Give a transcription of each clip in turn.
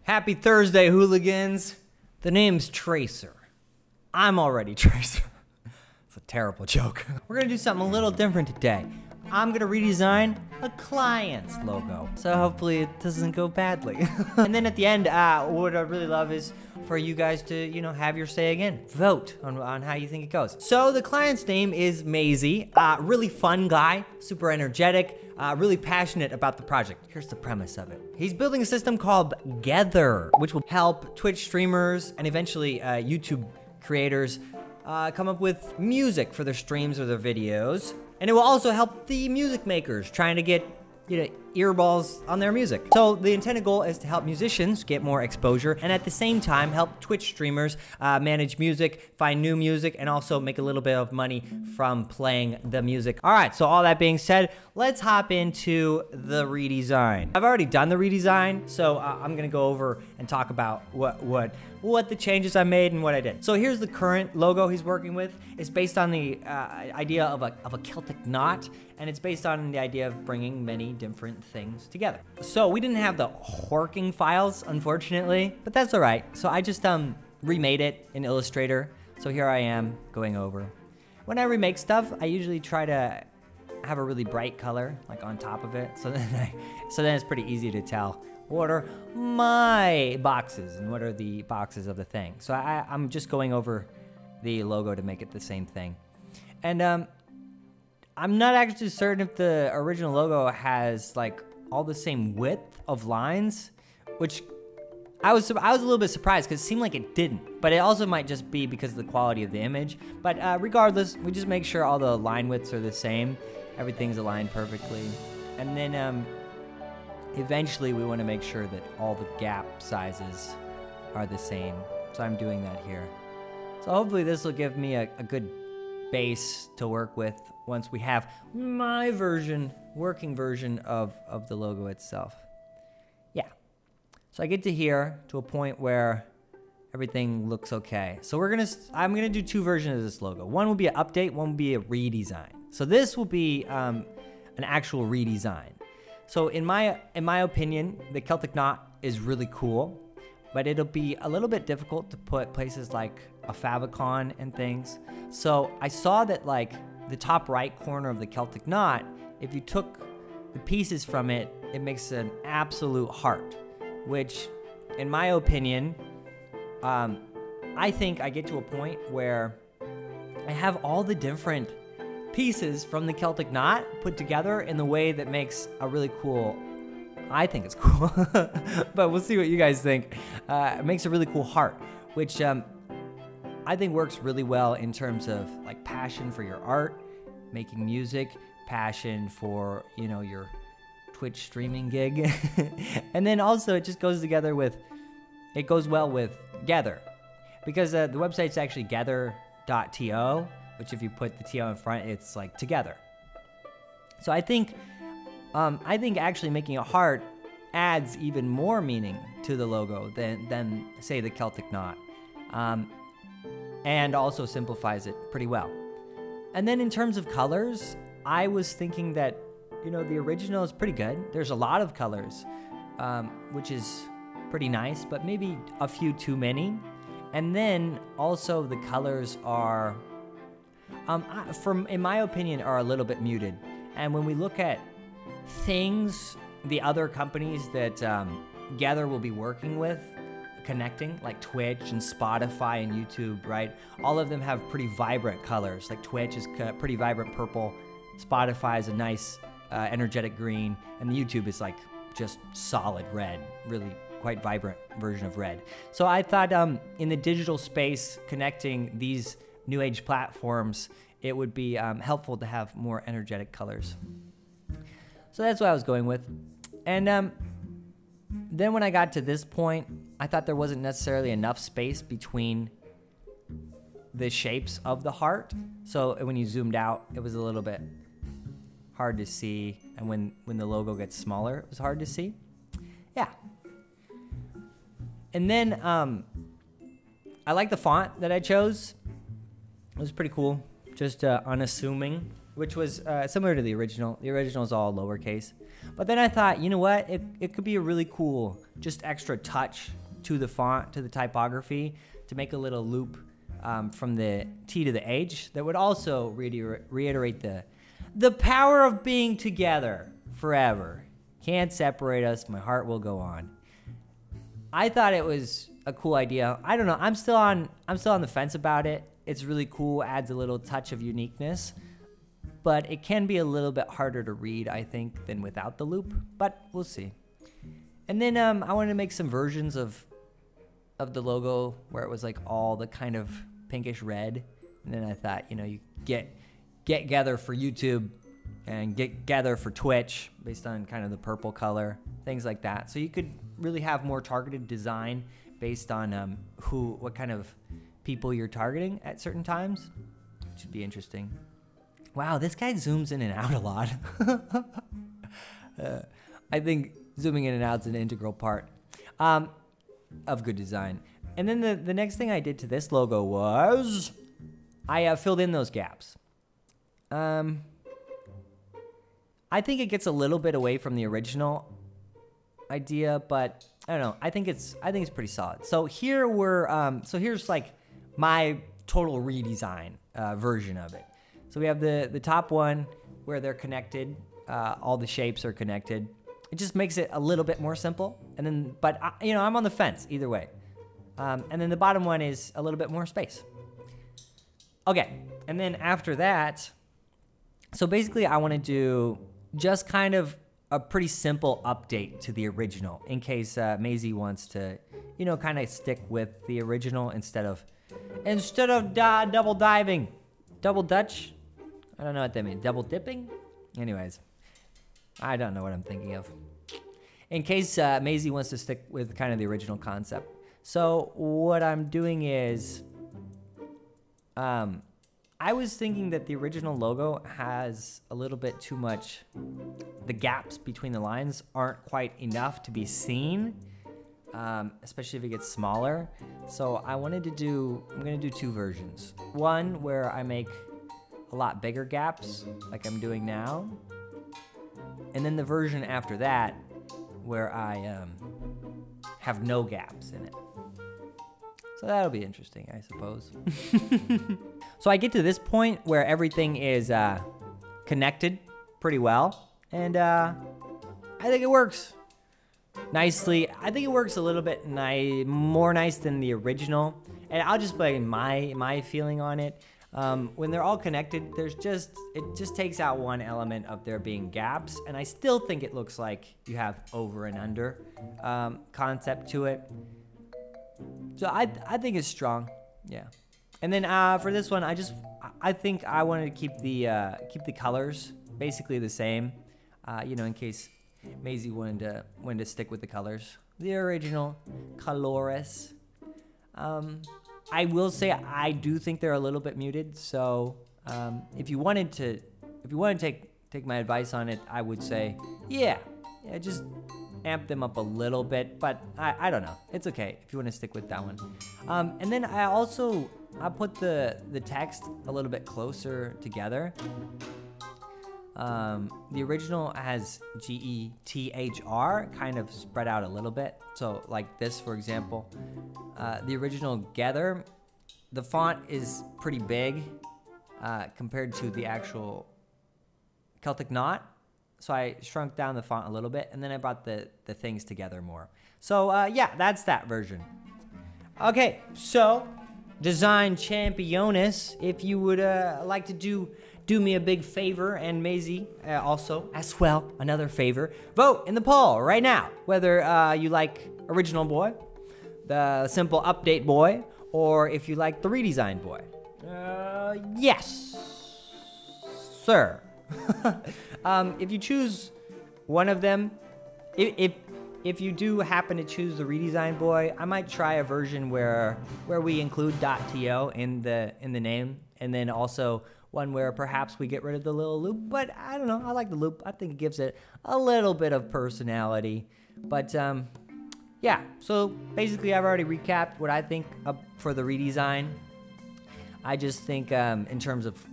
Happy Thursday, hooligans. The name's Tracer. I'm already Tracer. It's a terrible joke. We're gonna do something a little different today. I'm gonna redesign a client's logo. So hopefully it doesn't go badly. And then at the end, what I'd really love is for you guys to, have your say again. Vote on how you think it goes. So the client's name is Massey. Really fun guy, super energetic, really passionate about the project. Here's the premise of it. He's building a system called gethr, which will help Twitch streamers and eventually YouTube creators come up with music for their streams or their videos. And it will also help the music makers trying to get, earballs on their music. So the intended goal is to help musicians get more exposure and at the same time help Twitch streamers manage music, find new music, and also make a little bit of money from playing the music. All right, so all that being said, let's hop into the redesign. I've already done the redesign, so I'm gonna go over and talk about what the changes I made and what I did. So here's the current logo he's working with. It's based on the idea of a Celtic knot, and it's based on the idea of bringing many different things together. So we didn't have the working files, unfortunately, but that's all right. So I just remade it in Illustrator. So here I am going over. When I remake stuff, I usually try to have a really bright color, like on top of it. So then it's pretty easy to tell what are my boxes and what are the boxes of the thing. So I'm just going over the logo to make it the same thing. And I'm not actually certain if the original logo has like all the same width of lines, which I was a little bit surprised because it seemed like it didn't, but it also might just be because of the quality of the image. But regardless, we just make sure all the line widths are the same. Everything's aligned perfectly. And then eventually we want to make sure that all the gap sizes are the same. So I'm doing that here. So hopefully this will give me a good base to work with once we have my working version of the logo itself. Yeah. So I get to here to a point where everything looks okay. So I'm gonna do two versions of this logo. One will be an update, one will be a redesign. So this will be an actual redesign. So in my opinion, the Celtic knot is really cool, but it'll be a little bit difficult to put places like a favicon and things. So I saw that like the top right corner of the Celtic knot, if you took the pieces from it, it makes an absolute heart, which in my opinion, I think I get to a point where I have all the different pieces from the Celtic knot put together in the way that makes a really cool, I think it's cool, but we'll see what you guys think. It makes a really cool heart, which I think works really well in terms of like passion for your art, making music, passion for, your Twitch streaming gig. And then also it just goes together it goes well with gethr, because the website's actually gethr.to, which if you put the TO in front, it's like together. So I think actually making a heart adds even more meaning to the logo than say the Celtic knot, and also simplifies it pretty well. And then in terms of colors, I was thinking that the original is pretty good. There's a lot of colors, which is pretty nice, but maybe a few too many. And then also the colors are, in my opinion, are a little bit muted. And when we look at things, the other companies that gethr will be working with, connecting, like Twitch and Spotify and YouTube, right? All of them have pretty vibrant colors. Like Twitch is pretty vibrant purple, Spotify is a nice energetic green, and YouTube is like just solid red, really quite vibrant version of red. So I thought in the digital space, connecting these new age platforms, it would be helpful to have more energetic colors. So that's what I was going with. And then when I got to this point, I thought there wasn't necessarily enough space between the shapes of the heart. So when you zoomed out, it was a little bit hard to see. And when the logo gets smaller, it was hard to see. Yeah. And then I like the font that I chose. It was pretty cool. Just unassuming, which was similar to the original. The original is all lowercase. But then I thought, you know what? It could be a really cool, just extra touch to the font, to the typography, to make a little loop from the T to the H that would also reiterate the power of being together forever. Can't separate us. My heart will go on. I thought it was a cool idea. I don't know. I'm still on the fence about it. It's really cool. Adds a little touch of uniqueness, but it can be a little bit harder to read, I think, than without the loop. But we'll see. And then I wanted to make some versions of the logo where it was like all the kind of pinkish red. And then I thought, you know, you gethr for YouTube and gethr for Twitch based on kind of the purple color, things like that. So you could really have more targeted design based on what kind of people you're targeting at certain times. Should be interesting. Wow, this guy zooms in and out a lot. I think zooming in and out is an integral part of good design. And then the next thing I did to this logo was I filled in those gaps. I think it gets a little bit away from the original idea, but I don't know. I think it's pretty solid. So here here's like my total redesign version of it. So we have the top one where they're connected. All the shapes are connected. It just makes it a little bit more simple. And then, but you know, I'm on the fence either way. And then the bottom one is a little bit more space. Okay, and then after that, so basically I want to do just kind of a pretty simple update to the original in case Massey wants to, you know, kind of stick with the original instead of double diving. Double Dutch? I don't know what that means. Double dipping? Anyways, I don't know what I'm thinking of. In case Massey wants to stick with kind of the original concept. So what I'm doing is, I was thinking that the original logo has a little bit too much, the gaps between the lines aren't quite enough to be seen, especially if it gets smaller. So I'm gonna do two versions. One where I make a lot bigger gaps, like I'm doing now. And then the version after that, where I have no gaps in it. So that'll be interesting, I suppose. So I get to this point where everything is connected pretty well. And I think it works nicely. I think it works a little bit more nice than the original. And I'll just play my feeling on it. When they're all connected, it just takes out one element of there being gaps. And I still think it looks like you have over and under concept to it. So I think it's strong, yeah. And then for this one, I think I wanted to keep the colors basically the same, you know, in case Massey wanted to stick with the colors, the original colores. I will say I do think they're a little bit muted. So if you wanted to take my advice on it, I would say, yeah, just amp them up a little bit, but I don't know. It's okay if you want to stick with that one. And then I put the text a little bit closer together. The original has gethr kind of spread out a little bit. So like this, for example, the original gethr, the font is pretty big compared to the actual Celtic knot. So I shrunk down the font a little bit, and then I brought the things together more. So yeah, that's that version. Okay, so Design Championes, if you would like to do me a big favor, and Massey also as well, another favor, vote in the poll right now whether you like Original Boy, the Simple Update Boy, or if you like the Redesign Boy. Yes, sir. If you choose one of them, if you do happen to choose the Redesign Boy, I might try a version where we include .to in the name, and then also one where perhaps we get rid of the little loop. But I don't know. I like the loop. I think it gives it a little bit of personality. But yeah. So basically, I've already recapped what I think for the redesign. I just think in terms of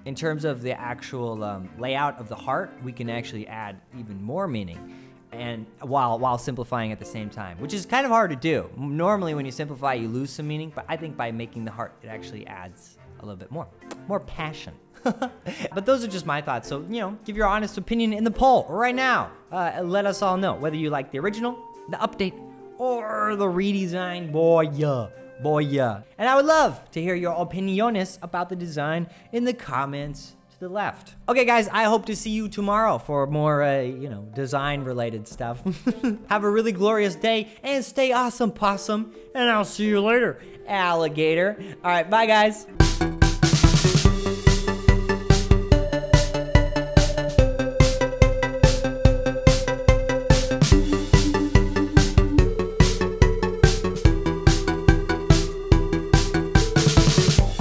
in terms of the actual layout of the heart, we can actually add even more meaning, and while simplifying at the same time, which is kind of hard to do. Normally when you simplify, you lose some meaning, but I think by making the heart, it actually adds a little bit more passion. But those are just my thoughts. So, you know, give your honest opinion in the poll right now. Let us all know whether you like the original, the update, or the redesign. Boy, yeah. And I would love to hear your opiniones about the design in the comments to the left. Okay, guys, I hope to see you tomorrow for more, you know, design-related stuff. Have a really glorious day, and stay awesome, possum. And I'll see you later, alligator. All right, bye, guys.